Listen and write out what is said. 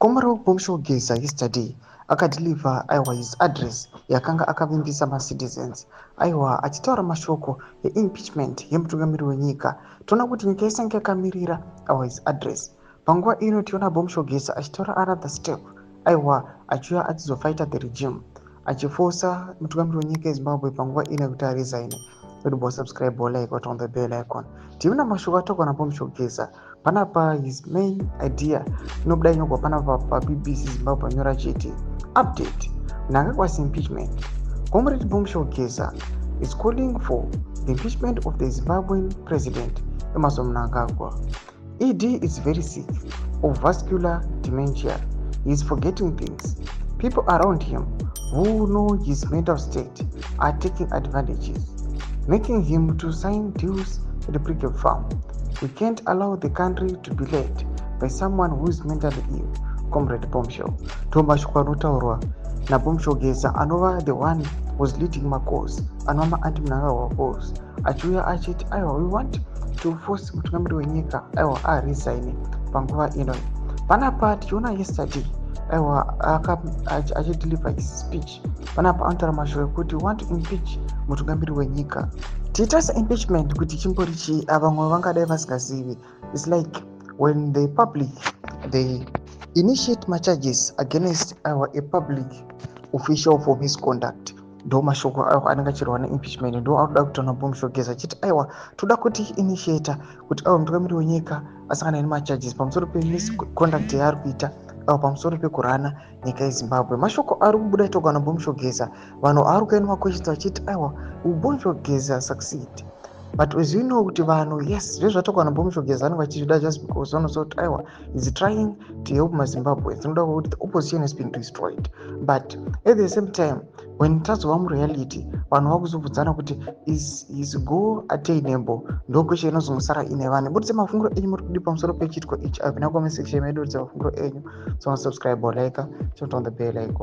Komaro Bomshogeza yesterday akadeliver aiwa his address yakanga akavimbisa macitizens aiwa achitaura mashoko yeimpeachment yemutungamiri wenyika. Toona kuti nyika isange yakamirira aiwa his address. Panguva ino tiona Bomshogeza achitaura another step aiwa achiuya achizofighta the regime achifosa mutungamiri wenyika yeZimbabwe panguva ino kuti aresign. Subscribe or like on the bell icon. Tiona mashoko atokwa naBomshogeza panapa his main idea inobudai inobva panapa paBBC Zimbabwe anyora chiti update nanga kwasi impeachment. Comrade Bomshogeza is calling for the impeachment of the Zimbabwean president Emmerson Mnangagwa. ED is very sick of vascular dementia. He is forgetting things. People around him who know his mental state are taking advantages, making him to sign deals with the brigade farm. We can't allow the country to be led by someone who is mentally ill. Comrade Bombshell. Tomashoko anotaurwa naBomshogeza anova the one was leading macause anova anti-Mnangagwa cause achiuya achiti aiwa we want to force mutungamiri wenyika aiwa aresign panguva ino. Panapa tiona yesterday aiwa achideliver his speech panapa anotaura mashoko ekuti we want to impeach mutungamiri wenyika. Tiitasa impeachment kuti chimbori chii vamwe vangadai vasingazivi. It's like when the public they initiate charges against a public official for misconduct. Ndo mashoko anenge achirwa neimpeachment. Ndo anoda kutaura Bomshogeza achiti aiwa toda kuti initiator kuti mutungamiri wenyika asangana nemacharges pamusoro pemisconduct yaari kuita pamusoro pekurana nyika yeZimbabwe. Mashoko ari kubuda itogwa naBomshogeza. Vanhu ari kuenda maquestions vachiti aiwa will Bomshogeza succeed? But as you know kuti vanhu yes zvezvatogwa naBomshogeza anenge achizvida just because vanoziva kuti aiwa is trying to help maZimbabwe. Tinoda kuti the opposition has been destroyed. But at the same time when tazova mureality vanhu vakuzobvudzana kuti is his goal attainable. Ndo question inozongosara ine vanhu. Buditse mafunguro enyu muri kudi pamusoro pechitiko ichi. I've been a comment section medu buditse mafunguro enyu. So subscribe or like, turn on the bell icon.